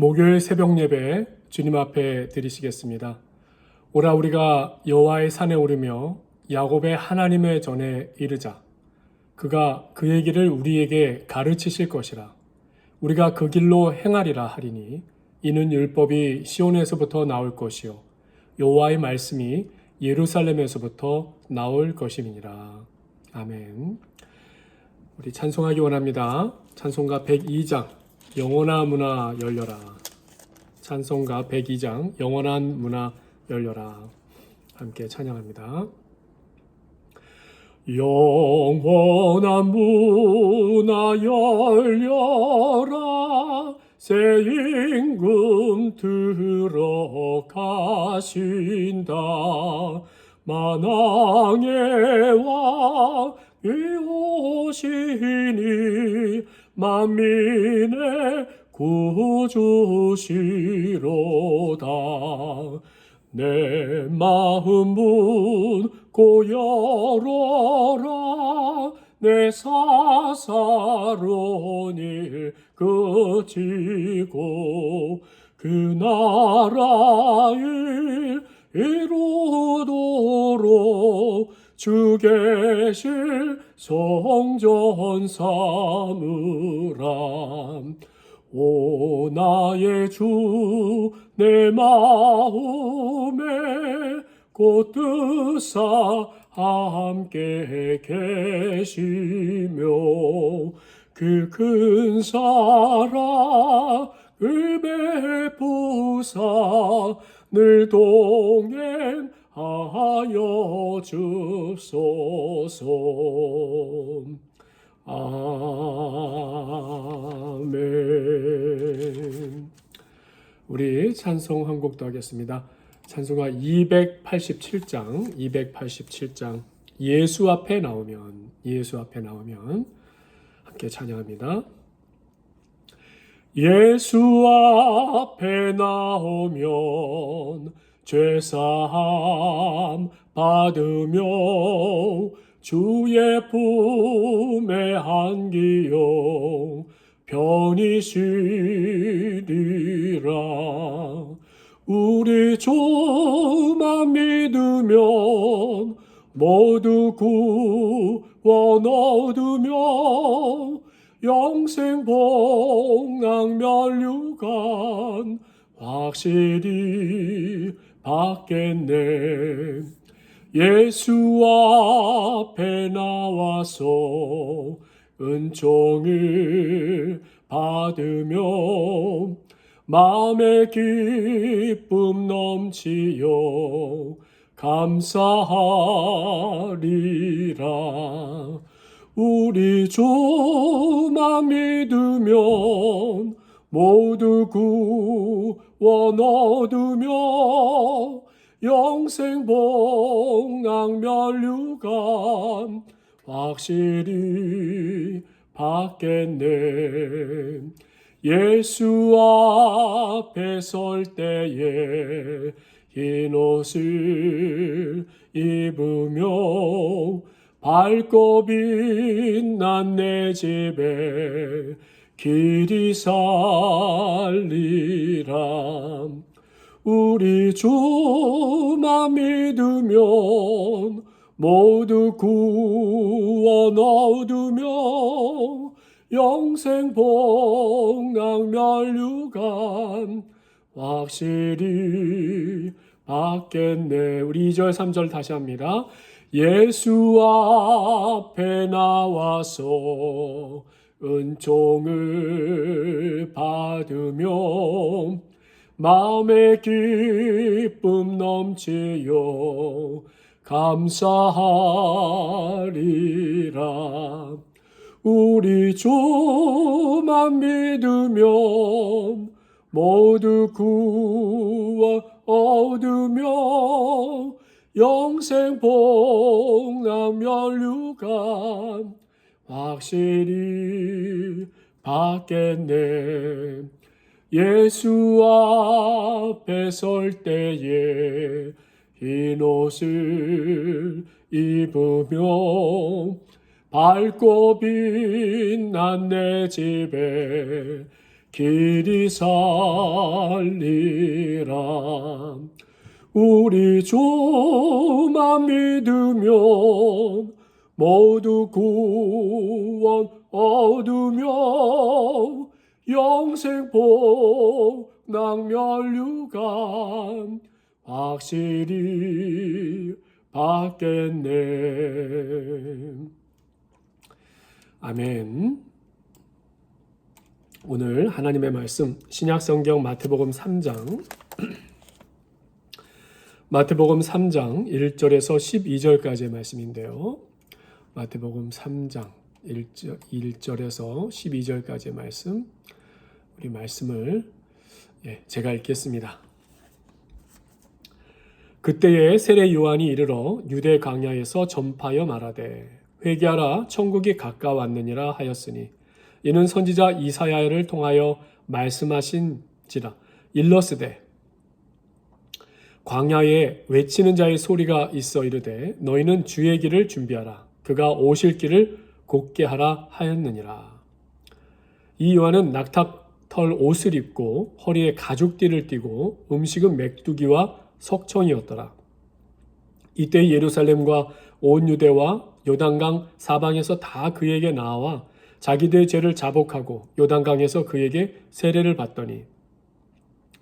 목요일 새벽 예배 주님 앞에 드리시겠습니다. 오라 우리가 여호와의 산에 오르며 야곱의 하나님의 전에 이르자. 그가 그의 길을 우리에게 가르치실 것이라. 우리가 그 길로 행하리라 하리니 이는 율법이 시온에서부터 나올 것이요 여호와의 말씀이 예루살렘에서부터 나올 것임이니라. 아멘. 우리 찬송하기 원합니다. 찬송가 102장 영원한 문화 열려라. 찬송가 102장 영원한 문화 열려라. 함께 찬양합니다. 영원한 문화 열려라. 새 임금 들어가신다. 만왕의 왕이 오시니 만민의 구주시로다. 내 마음 문고 열어라. 내 사사로운 일 그치고 그 나라 일 이루도록 주 계실 성전 삼으라. 오 나의 주 내 마음에 곧 뜻사 함께 계시며 그 큰 사랑을 베푸사 늘 동행하여 주소서. 아멘. 우리 찬송 한 곡 더 하겠습니다. 찬송가 287장 예수 앞에 나오면 함께 찬양합니다. 예수 앞에 나오면 죄사함 받으며 주의 품에 안기요 편히 쉬리라. 우리 주만 믿으면 모두 구원 얻으며 영생 복락 면류관 확실히 받겠네. 예수 앞에 나와서 은총을 받으며 마음의 기쁨 넘치요 감사하리라. 우리 주만 믿으면 모두 구원 얻으며 영생 복락 면류관 확실히 받겠네. 예수 앞에 설 때에 흰 옷을 입으며 밝고 빛난 내 집에 길이 살리라. 우리 주만 믿으면 모두 구원 얻으며 영생 복락 면류관 확실히 받겠네. 우리 2절 3절 다시 합니다. 예수 앞에 나와서 은총을 받으며 마음의 기쁨 넘치요 감사하리라. 우리 주만 믿으면 모두 구원 얻으며 영생 복락 면류관 확실히 받겠네. 예수 앞에 설 때에 흰 옷을 입으며 밝고 빛난 내 집에 길이 살리라. 우리 주만 믿으면 모두 구원 얻으며 영생 복락 면류관 확실히 받겠네. 아멘. 오늘 하나님의 말씀 신약성경 마태복음 3장 1절에서 12절까지의 말씀인데요. 마태복음 3장 1절에서 12절까지의 말씀, 우리 말씀을 제가 읽겠습니다. 그때에 세례 요한이 이르러 유대 광야에서 전파하여 말하되 회개하라 천국이 가까웠느니라 하였으니 이는 선지자 이사야를 통하여 말씀하신지라. 일러스되 광야에 외치는 자의 소리가 있어 이르되 너희는 주의 길을 준비하라. 그가 오실 길을 곧게 하라 하였느니라. 이 요한은 낙타털 옷을 입고 허리에 가죽띠를 띠고 음식은 메뚜기와 석청이었더라. 이때 예루살렘과 온 유대와 요단강 사방에서 다 그에게 나와 자기들의 죄를 자복하고 요단강에서 그에게 세례를 받더니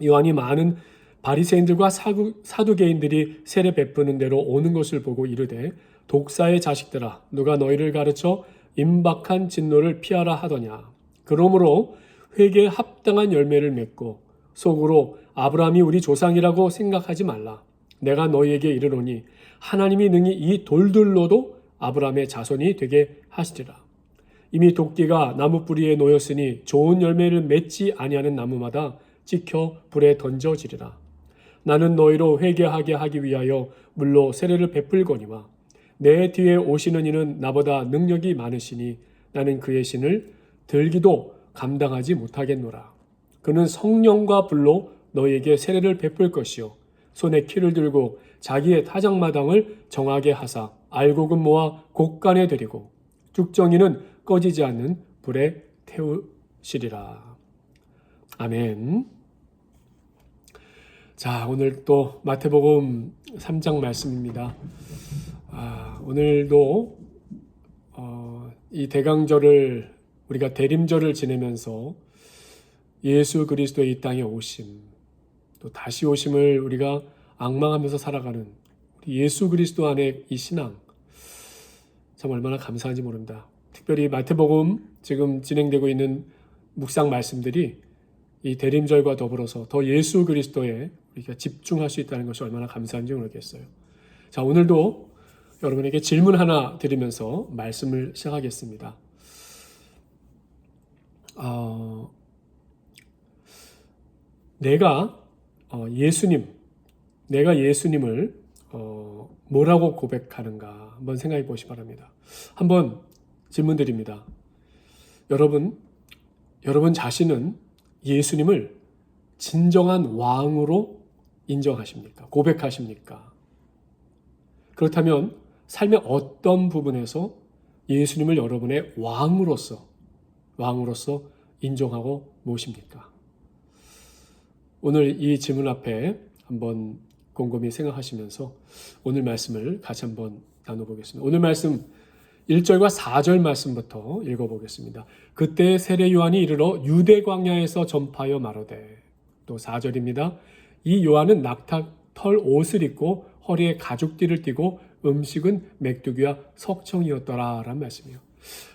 요한이 많은 바리새인들과 사두개인들이 세례 베푸는 대로 오는 것을 보고 이르되 독사의 자식들아 누가 너희를 가르쳐 임박한 진노를 피하라 하더냐. 그러므로 회개에 합당한 열매를 맺고 속으로 아브라함이 우리 조상이라고 생각하지 말라. 내가 너희에게 이르노니 하나님이 능히 이 돌들로도 아브라함의 자손이 되게 하시리라. 이미 도끼가 나무 뿌리에 놓였으니 좋은 열매를 맺지 아니하는 나무마다 찍혀 불에 던져지리라. 나는 너희로 회개하게 하기 위하여 물로 세례를 베풀거니와 내 뒤에 오시는 이는 나보다 능력이 많으시니 나는 그의 신을 들기도 감당하지 못하겠노라. 그는 성령과 불로 너희에게 세례를 베풀 것이요 손에 키를 들고 자기의 타작마당을 정하게 하사 알곡은 모아 곡간에 들이고 죽정이는 꺼지지 않는 불에 태우시리라. 아멘. 자, 오늘 또 마태복음 3장 말씀입니다. 오늘도 이 대강절을 우리가 대림절을 지내면서 예수 그리스도의 이 땅에 오심, 또 다시 오심을 우리가 앙망하면서 살아가는 우리 예수 그리스도 안에 이 신앙 참 얼마나 감사한지 모릅니다. 특별히 마태복음 지금 진행되고 있는 묵상 말씀들이 이 대림절과 더불어서 더 예수 그리스도에 우리가 집중할 수 있다는 것이 얼마나 감사한지 모르겠어요. 자, 오늘도 여러분에게 질문 하나 드리면서 말씀을 시작하겠습니다. 내가 예수님을 뭐라고 고백하는가 한번 생각해 보시기 바랍니다. 한번 질문 드립니다. 여러분 자신은 예수님을 진정한 왕으로 인정하십니까? 고백하십니까? 그렇다면 삶의 어떤 부분에서 예수님을 여러분의 왕으로서 인정하고 모십니까? 오늘 이 질문 앞에 한번 곰곰이 생각하시면서 오늘 말씀을 같이 한번 나눠보겠습니다. 오늘 말씀 1절과 4절 말씀부터 읽어보겠습니다. 그때 세례 요한이 이르러 유대 광야에서 전파하여 말하되, 또 4절입니다. 이 요한은 낙타털 옷을 입고 허리에 가죽띠를 띠고 음식은 메뚜기와 석청이었더라 라는 말씀이에요.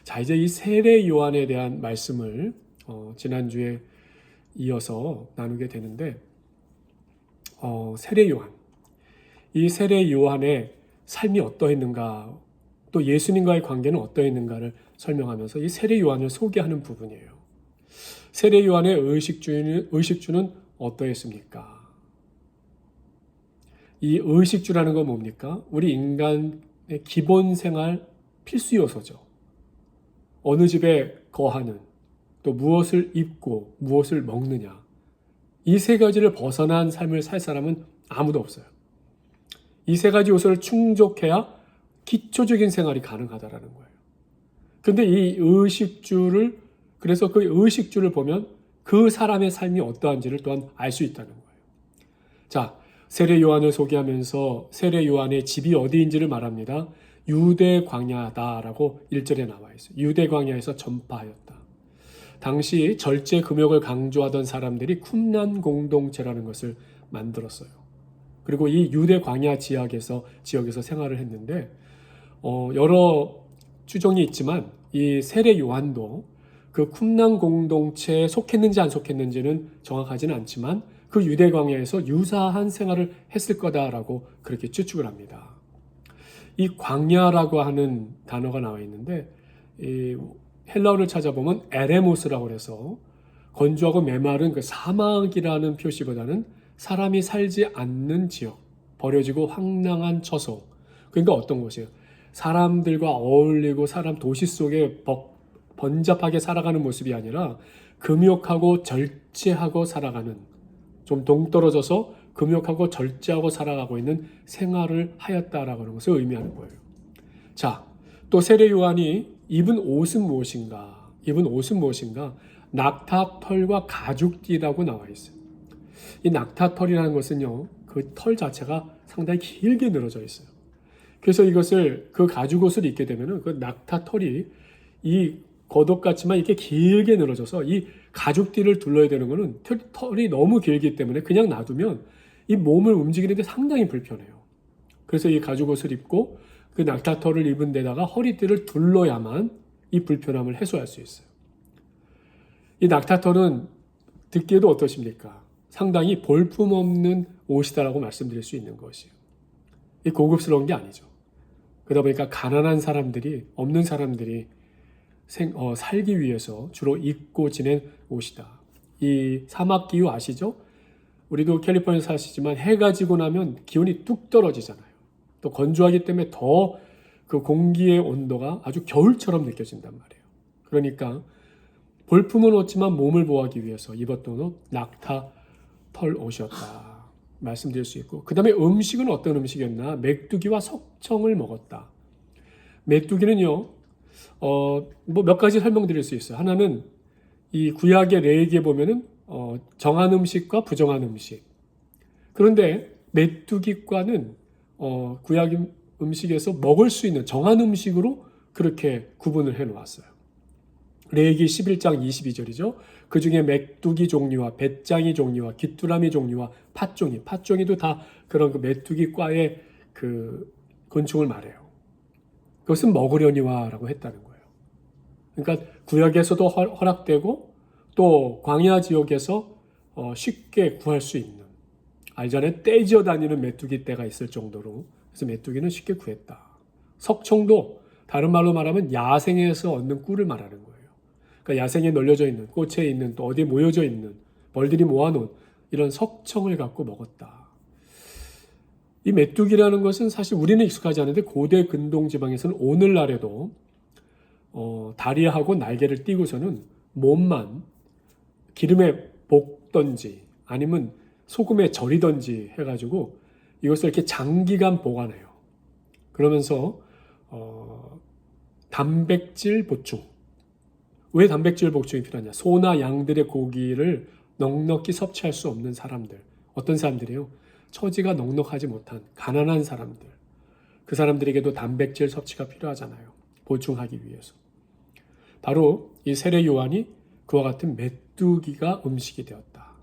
자, 이제 이 세례 요한에 대한 말씀을 지난주에 이어서 나누게 되는데, 세례 요한, 이 세례 요한의 삶이 어떠했는가, 또 예수님과의 관계는 어떠했는가를 설명하면서 이 세례 요한을 소개하는 부분이에요. 세례 요한의 의식주는 어떠했습니까? 이 의식주라는 건 뭡니까? 우리 인간의 기본 생활 필수 요소죠. 어느 집에 거하는, 또 무엇을 입고 무엇을 먹느냐, 이 세 가지를 벗어난 삶을 살 사람은 아무도 없어요. 이 세 가지 요소를 충족해야 기초적인 생활이 가능하다라는 거예요. 근데 이 의식주를, 그래서 그 의식주를 보면 그 사람의 삶이 어떠한지를 또한 알 수 있다는 거예요. 자, 세례 요한을 소개하면서 세례 요한의 집이 어디인지를 말합니다. 유대 광야다라고 1절에 나와 있어요. 유대 광야에서 전파하였다. 당시 절제 금욕을 강조하던 사람들이 쿰란 공동체라는 것을 만들었어요. 그리고 이 유대 광야 지역에서 생활을 했는데 여러 추정이 있지만 이 세례 요한도 그 쿰란 공동체에 속했는지 안 속했는지는 정확하지는 않지만 그 유대 광야에서 유사한 생활을 했을 거다라고 그렇게 추측을 합니다. 이 광야라고 하는 단어가 나와 있는데 이 헬라어를 찾아보면 에레모스라고 해서 건조하고 메마른 그 사막이라는 표시보다는 사람이 살지 않는 지역, 버려지고 황량한 처소. 그러니까 어떤 곳이에요? 사람들과 어울리고 사람 도시 속에 번잡하게 살아가는 모습이 아니라 금욕하고 절제하고 살아가는, 좀 동떨어져서 금욕하고 절제하고 살아가고 있는 생활을 하였다라고 하는 것을 의미하는 거예요. 자, 또 세례 요한이 입은 옷은 무엇인가? 입은 옷은 무엇인가? 낙타털과 가죽띠라고 나와 있어요. 이 낙타털이라는 것은요, 그 털 자체가 상당히 길게 늘어져 있어요. 그래서 이것을 그 가죽옷을 입게 되면은 그 낙타털이 이 겉옷같지만 이렇게 길게 늘어져서 이 가죽띠를 둘러야 되는 것은 털이 너무 길기 때문에 그냥 놔두면 이 몸을 움직이는데 상당히 불편해요. 그래서 이 가죽옷을 입고 그 낙타털을 입은 데다가 허리띠를 둘러야만 이 불편함을 해소할 수 있어요. 이 낙타털은 듣기에도 어떠십니까? 상당히 볼품없는 옷이다라고 말씀드릴 수 있는 것이에요. 이 고급스러운 게 아니죠. 그러다 보니까 가난한 사람들이, 없는 사람들이 살기 위해서 주로 입고 지낸 옷이다. 이 사막 기후 아시죠? 우리도 캘리포니아에 사시지만 해가 지고 나면 기온이 뚝 떨어지잖아요. 또 건조하기 때문에 더 그 공기의 온도가 아주 겨울처럼 느껴진단 말이에요. 그러니까 볼품은 없지만 몸을 보호하기 위해서 입었던 옷, 낙타 털 옷이었다 말씀드릴 수 있고, 그 다음에 음식은 어떤 음식이었나? 메뚜기와 석청을 먹었다. 메뚜기는요, 몇 가지 설명드릴 수 있어요. 하나는 이 구약의 레위기에 보면은 정한 음식과 부정한 음식. 그런데 메뚜기과는 구약 음식에서 먹을 수 있는 정한 음식으로 그렇게 구분을 해 놓았어요. 레위기 11장 22절이죠. 그 중에 메뚜기 종류와 배짱이 종류와 귀뚜라미 종류와 팥종이도 다 그런 그 메뚜기과의 그 곤충을 말해요. 그것은 먹으려니와라고 했다는 거예요. 그러니까 구약에서도 허락되고 또 광야 지역에서 쉽게 구할 수 있는, 알잖아요. 떼지어 다니는 메뚜기 떼가 있을 정도로, 그래서 메뚜기는 쉽게 구했다. 석청도 다른 말로 말하면 야생에서 얻는 꿀을 말하는 거예요. 그러니까 야생에 널려져 있는, 꽃에 있는, 또 어디에 모여져 있는, 벌들이 모아놓은 이런 석청을 갖고 먹었다. 이 메뚜기라는 것은 사실 우리는 익숙하지 않은데 고대 근동 지방에서는 오늘날에도 다리하고 날개를 띄고서는 몸만 기름에 볶던지 아니면 소금에 절이던지 해가지고 이것을 이렇게 장기간 보관해요. 그러면서 단백질 보충. 왜 단백질 보충이 필요하냐? 소나 양들의 고기를 넉넉히 섭취할 수 없는 사람들. 어떤 사람들이에요? 처지가 넉넉하지 못한 가난한 사람들. 그 사람들에게도 단백질 섭취가 필요하잖아요. 보충하기 위해서. 바로 이 세례 요한이 그와 같은 메뚜기가 음식이 되었다.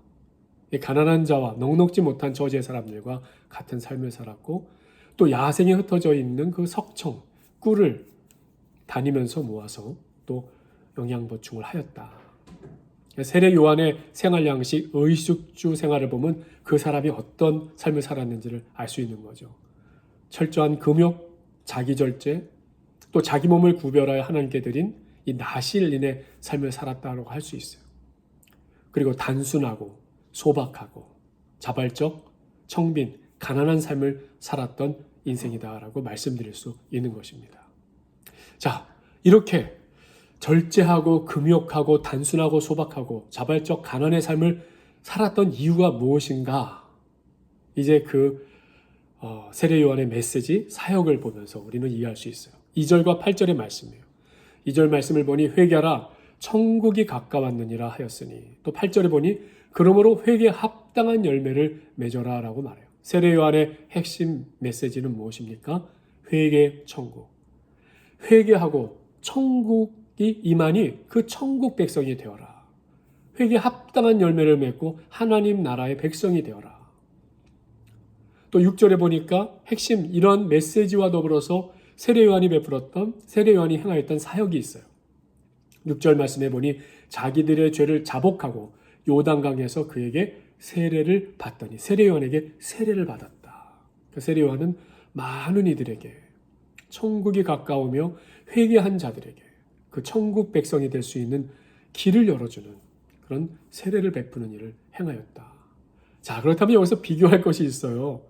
이 가난한 자와 넉넉지 못한 처지의 사람들과 같은 삶을 살았고, 또 야생에 흩어져 있는 그 석청, 꿀을 다니면서 모아서 또 영양 보충을 하였다. 세례 요한의 생활 양식, 의식주 생활을 보면 그 사람이 어떤 삶을 살았는지를 알 수 있는 거죠. 철저한 금욕, 자기 절제, 또 자기 몸을 구별하여 하나님께 드린 이 나실인의 삶을 살았다고 할 수 있어요. 그리고 단순하고 소박하고 자발적, 청빈, 가난한 삶을 살았던 인생이다라고 말씀드릴 수 있는 것입니다. 자, 이렇게 절제하고 금욕하고 단순하고 소박하고 자발적 가난의 삶을 살았던 이유가 무엇인가? 이제 그 세례 요한의 메시지, 사역을 보면서 우리는 이해할 수 있어요. 2절과 8절의 말씀이에요. 2절 말씀을 보니 회개하라, 천국이 가까웠느니라 하였으니, 또 8절에 보니 그러므로 회개에 합당한 열매를 맺어라 라고 말해요. 세례 요한의 핵심 메시지는 무엇입니까? 회개, 천국. 회개하고 천국이 임하니 그 천국 백성이 되어라. 회개에 합당한 열매를 맺고 하나님 나라의 백성이 되어라. 또 6절에 보니까 핵심 이런 메시지와 더불어서 세례 요한이 베풀었던, 세례 요한이 행하였던 사역이 있어요. 6절 말씀해 보니 자기들의 죄를 자복하고 요단강에서 그에게 세례를 받더니, 세례 요한에게 세례를 받았다. 그 세례 요한은 많은 이들에게, 천국이 가까우며 회개한 자들에게 그 천국 백성이 될 수 있는 길을 열어주는 그런 세례를 베푸는 일을 행하였다. 자, 그렇다면 여기서 비교할 것이 있어요.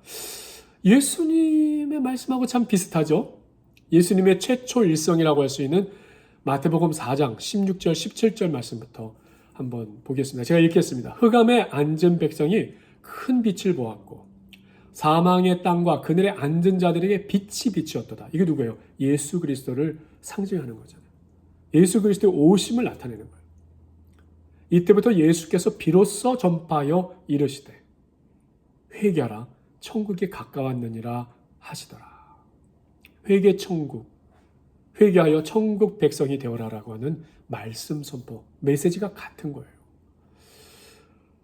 예수님의 말씀하고 참 비슷하죠? 예수님의 최초 일성이라고 할 수 있는 마태복음 4장 16절 17절 말씀부터 한번 보겠습니다. 제가 읽겠습니다. 흑암에 앉은 백성이 큰 빛을 보았고 사망의 땅과 그늘에 앉은 자들에게 빛이 비추었도다. 이게 누구예요? 예수 그리스도를 상징하는 거잖아요. 예수 그리스도의 오심을 나타내는 거예요. 이때부터 예수께서 비로소 전파하여 이르시되 회개하라 천국이 가까웠느니라 하시더라. 회개 천국, 회개하여 천국 백성이 되어라라고 하는 말씀 선포, 메시지가 같은 거예요.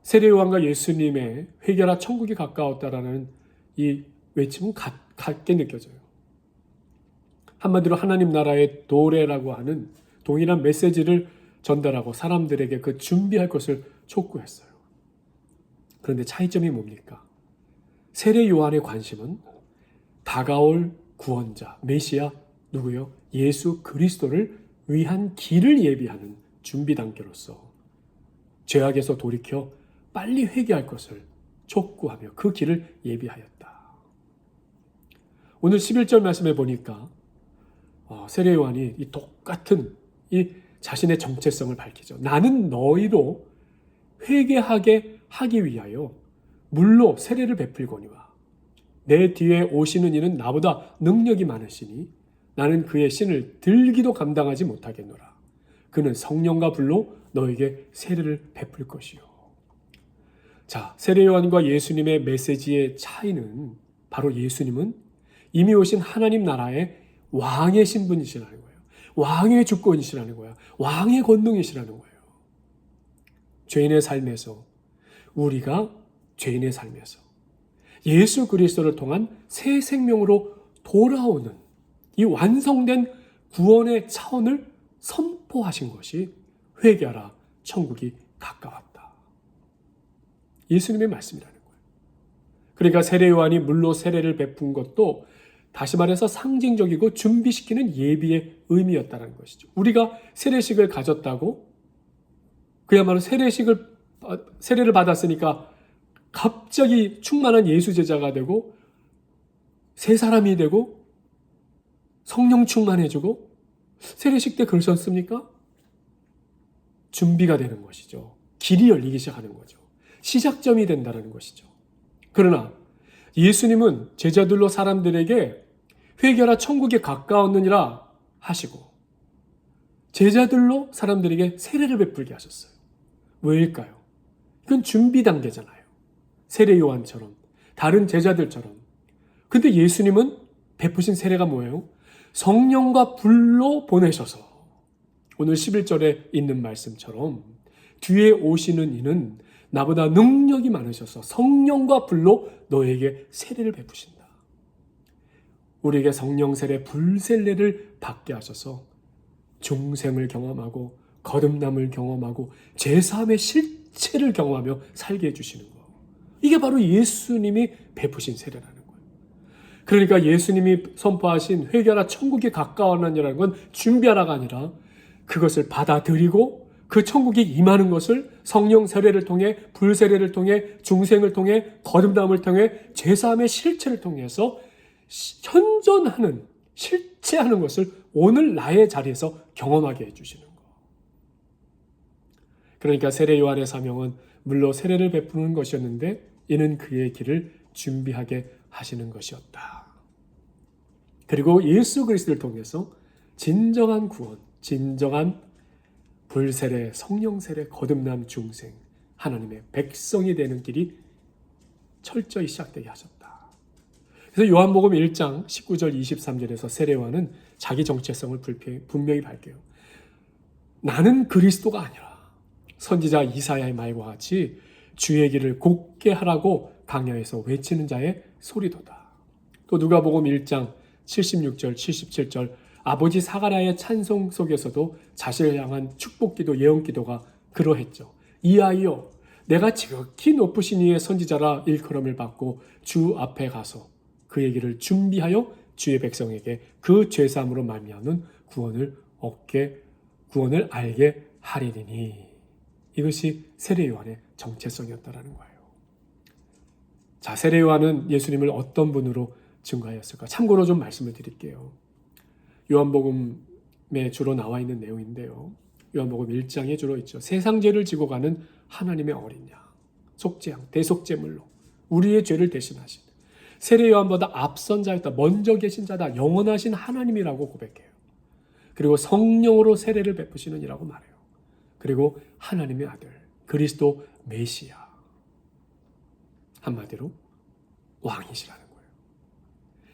세례 요한과 예수님의 회개하라 천국이 가까웠다라는 이 외침은 같게 느껴져요. 한마디로 하나님 나라의 도래라고 하는 동일한 메시지를 전달하고 사람들에게 그 준비할 것을 촉구했어요. 그런데 차이점이 뭡니까? 세례 요한의 관심은 다가올 구원자, 메시아, 누구요? 예수 그리스도를 위한 길을 예비하는 준비 단계로서 죄악에서 돌이켜 빨리 회개할 것을 촉구하며 그 길을 예비하였다. 오늘 11절 말씀에 보니까 세례 요한이 이 똑같은 이 자신의 정체성을 밝히죠. 나는 너희로 회개하게 하기 위하여 물로 세례를 베풀거니와 내 뒤에 오시는 이는 나보다 능력이 많으시니 나는 그의 신을 들기도 감당하지 못하겠노라. 그는 성령과 불로 너에게 세례를 베풀 것이요. 자, 세례 요한과 예수님의 메시지의 차이는 바로 예수님은 이미 오신 하나님 나라의 왕의 신분이시라는 거예요. 왕의 주권이시라는 거예요. 왕의 권능이시라는 거예요. 죄인의 삶에서, 우리가 죄인의 삶에서 예수 그리스도를 통한 새 생명으로 돌아오는 이 완성된 구원의 차원을 선포하신 것이 회개하라 천국이 가까웠다. 예수님의 말씀이라는 거예요. 그러니까 세례 요한이 물로 세례를 베푼 것도 다시 말해서 상징적이고 준비시키는 예비의 의미였다는 것이죠. 우리가 세례식을 가졌다고 그야말로 세례를 받았으니까 갑자기 충만한 예수 제자가 되고 새 사람이 되고 성령 충만해지고 세례식 때 그러셨습니까? 준비가 되는 것이죠. 길이 열리기 시작하는 거죠. 시작점이 된다는 것이죠. 그러나 예수님은 제자들로 사람들에게 회개하라 천국에 가까웠느니라 하시고 제자들로 사람들에게 세례를 베풀게 하셨어요. 왜일까요? 이건 준비 단계잖아요. 세례 요한처럼 다른 제자들처럼. 근데 예수님은 베푸신 세례가 뭐예요? 성령과 불로 보내셔서 오늘 11절에 있는 말씀처럼 뒤에 오시는 이는 나보다 능력이 많으셔서 성령과 불로 너에게 세례를 베푸신다. 우리에게 성령 세례, 불 세례를 받게 하셔서 중생을 경험하고 거듭남을 경험하고 제사함의 실체를 경험하며 살게 해주시는 것. 이게 바로 예수님이 베푸신 세례라는 거예요. 그러니까 예수님이 선포하신 회개하라 천국이 가까웠느니라는 건 준비하라가 아니라 그것을 받아들이고 그 천국이 임하는 것을 성령 세례를 통해 불 세례를 통해 중생을 통해 거듭남을 통해 제사함의 실체를 통해서 현존하는 실체하는 것을 오늘 나의 자리에서 경험하게 해주시는 것. 그러니까 세례 요한의 사명은 물로 세례를 베푸는 것이었는데 이는 그의 길을 준비하게 하시는 것이었다. 그리고 예수 그리스도를 통해서 진정한 구원, 진정한 불세례, 성령세례, 거듭남 중생, 하나님의 백성이 되는 길이 철저히 시작되게 하셨다. 그래서 요한복음 1장 19절 23절에서 세례요한은 자기 정체성을 분명히 밝혀요. 나는 그리스도가 아니라 선지자 이사야의 말과 같이 주의 길을 곧게 하라고 강야에서 외치는 자의 소리도다. 또 누가복음 1장 76절 77절 아버지 사가랴의 찬송 속에서도 자신을 향한 축복기도 예언기도가 그러했죠. 이 아이여 내가 지극히 높으신 이의 선지자라 일컬음을 받고 주 앞에 가서 그의 길을 준비하여 주의 백성에게 그 죄사함으로 말미암는 구원을 알게 하리니. 이것이 세례 요한의 정체성이었다라는 거예요. 자, 세례 요한은 예수님을 어떤 분으로 증거하였을까? 참고로 좀 말씀을 드릴게요. 요한복음에 주로 나와 있는 내용인데요. 요한복음 1장에 주로 있죠. 세상 죄를 지고 가는 하나님의 어린 양, 속죄양, 대속죄물로 우리의 죄를 대신하신 세례 요한보다 앞선 자였다, 먼저 계신 자다, 영원하신 하나님이라고 고백해요. 그리고 성령으로 세례를 베푸시는 이라고 말해요. 그리고 하나님의 아들, 그리스도 메시아. 한마디로 왕이시라는 거예요.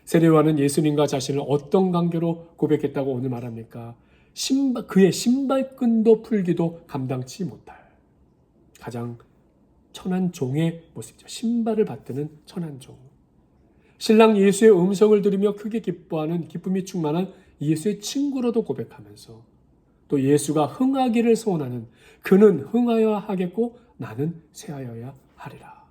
세례 요한은 예수님과 자신을 어떤 관계로 고백했다고 오늘 말합니까? 그의 신발끈도 풀기도 감당치 못할 가장 천한 종의 모습이죠. 신발을 받드는 천한 종. 신랑 예수의 음성을 들으며 크게 기뻐하는 기쁨이 충만한 예수의 친구로도 고백하면서 또 예수가 흥하기를 소원하는 그는 흥하여야 하겠고 나는 쇠하여야 하리라.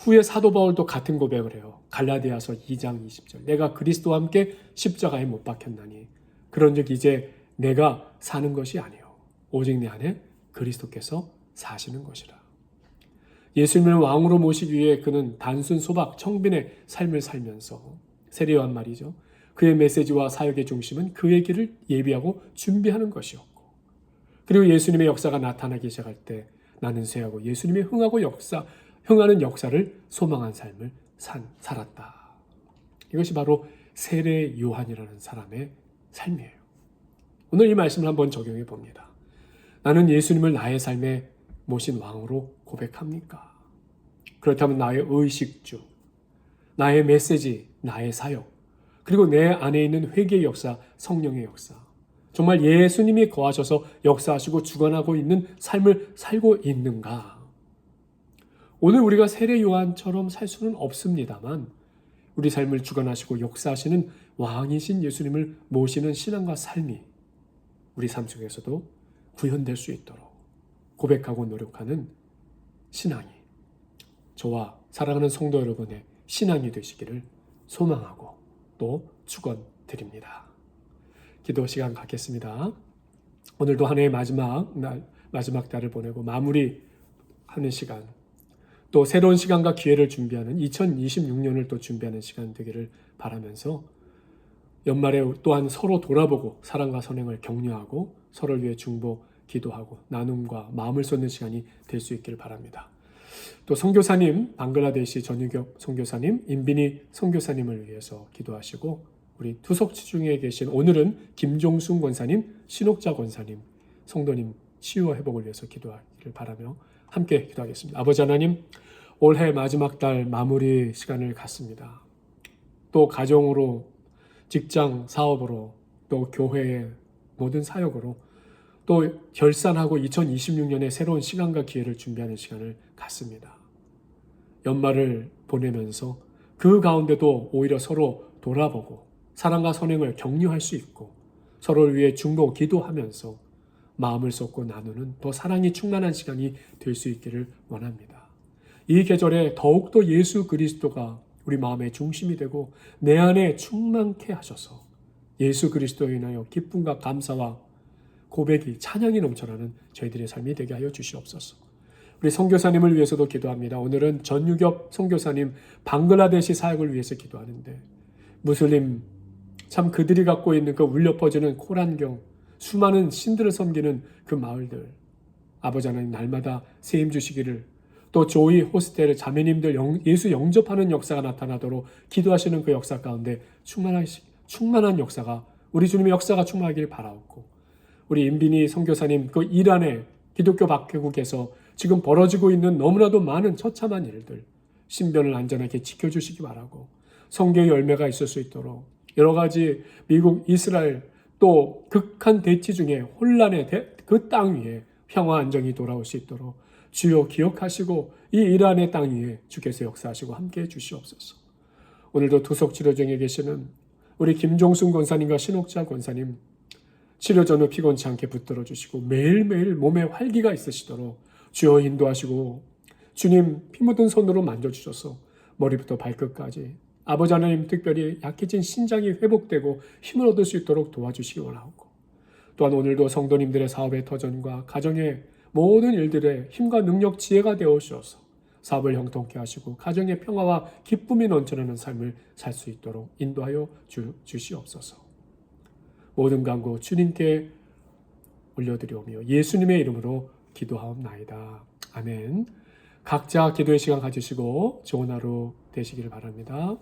후에 사도 바울도 같은 고백을 해요. 갈라디아서 2장 20절 내가 그리스도와 함께 십자가에 못 박혔나니 그런즉 이제 내가 사는 것이 아니요 오직 내 안에 그리스도께서 사시는 것이라. 예수님을 왕으로 모시기 위해 그는 단순 소박 청빈의 삶을 살면서 세례 요한 말이죠. 그의 메시지와 사역의 중심은 그의 길을 예비하고 준비하는 것이었고 그리고 예수님의 역사가 나타나기 시작할 때 나는 쇠하고 예수님의 흥하는 역사를 소망한 삶을 살았다. 이것이 바로 세례 요한이라는 사람의 삶이에요. 오늘 이 말씀을 한번 적용해 봅니다. 나는 예수님을 나의 삶에 모신 왕으로 고백합니까? 그렇다면 나의 의식주, 나의 메시지, 나의 사역, 그리고 내 안에 있는 회개의 역사, 성령의 역사, 정말 예수님이 거하셔서 역사하시고 주관하고 있는 삶을 살고 있는가? 오늘 우리가 세례 요한처럼 살 수는 없습니다만 우리 삶을 주관하시고 역사하시는 왕이신 예수님을 모시는 신앙과 삶이 우리 삶 속에서도 구현될 수 있도록 고백하고 노력하는 신앙이 저와 사랑하는 성도 여러분의 신앙이 되시기를 소망하고 또 축원드립니다. 기도 시간 갖겠습니다. 오늘도 한 해의 마지막 달을 보내고 마무리하는 시간, 또 새로운 시간과 기회를 준비하는 2026년을 또 준비하는 시간 되기를 바라면서 연말에 또한 서로 돌아보고 사랑과 선행을 격려하고 서로를 위해 중보, 기도하고 나눔과 마음을 쏟는 시간이 될 수 있기를 바랍니다. 또 선교사님, 방글라데시 전유격 선교사님, 임빈이 선교사님을 위해서 기도하시고 우리 투석치 중에 계신 오늘은 김종순 권사님, 신옥자 권사님, 성도님 치유와 회복을 위해서 기도하기를 바라며 함께 기도하겠습니다. 아버지 하나님, 올해 마지막 달 마무리 시간을 갖습니다. 또 가정으로, 직장, 사업으로, 또 교회의 모든 사역으로 또 결산하고 2026년에 새로운 시간과 기회를 준비하는 시간을 갖습니다. 연말을 보내면서 그 가운데도 오히려 서로 돌아보고 사랑과 선행을 격려할 수 있고 서로를 위해 중보, 기도하면서 마음을 쏟고 나누는 더 사랑이 충만한 시간이 될 수 있기를 원합니다. 이 계절에 더욱더 예수 그리스도가 우리 마음의 중심이 되고 내 안에 충만케 하셔서 예수 그리스도에 인하여 기쁨과 감사와 고백이 찬양이 넘쳐나는 저희들의 삶이 되게 하여 주시옵소서. 우리 선교사님을 위해서도 기도합니다. 오늘은 전유겹 선교사님 방글라데시 사역을 위해서 기도하는데 무슬림 참 그들이 갖고 있는 그 울려 퍼지는 코란경 수많은 신들을 섬기는 그 마을들 아버지 하나님 날마다 세임 주시기를 또 조이 호스텔 자매님들 예수 영접하는 역사가 나타나도록 기도하시는 그 역사 가운데 충만한 역사가 우리 주님의 역사가 충만하길 바라옵고 우리 임빈희 선교사님 그 이란의 기독교 박해국에서 지금 벌어지고 있는 너무나도 많은 처참한 일들, 신변을 안전하게 지켜주시기 바라고, 성경의 열매가 있을 수 있도록 여러 가지 미국, 이스라엘 또 극한 대치 중에 혼란의 그 땅 위에 평화 안정이 돌아올 수 있도록 주여 기억하시고 이 이란의 땅 위에 주께서 역사하시고 함께해 주시옵소서. 오늘도 투석 치료 중에 계시는 우리 김종순 권사님과 신옥자 권사님, 치료 전후 피곤치 않게 붙들어 주시고 매일매일 몸에 활기가 있으시도록 주여 인도하시고, 주님 피 묻은 손으로 만져주셔서 머리부터 발끝까지 아버지 하나님 특별히 약해진 신장이 회복되고 힘을 얻을 수 있도록 도와주시기 원하고, 또한 오늘도 성도님들의 사업의 터전과 가정의 모든 일들의 힘과 능력, 지혜가 되어 주셔서 사업을 형통케 하시고 가정의 평화와 기쁨이 넘쳐나는 삶을 살 수 있도록 인도하여 주시옵소서. 모든 간구 주님께 올려드리오며 예수님의 이름으로 기도하옵나이다. 아멘. 각자 기도의 시간 가지시고 좋은 하루 되시기를 바랍니다.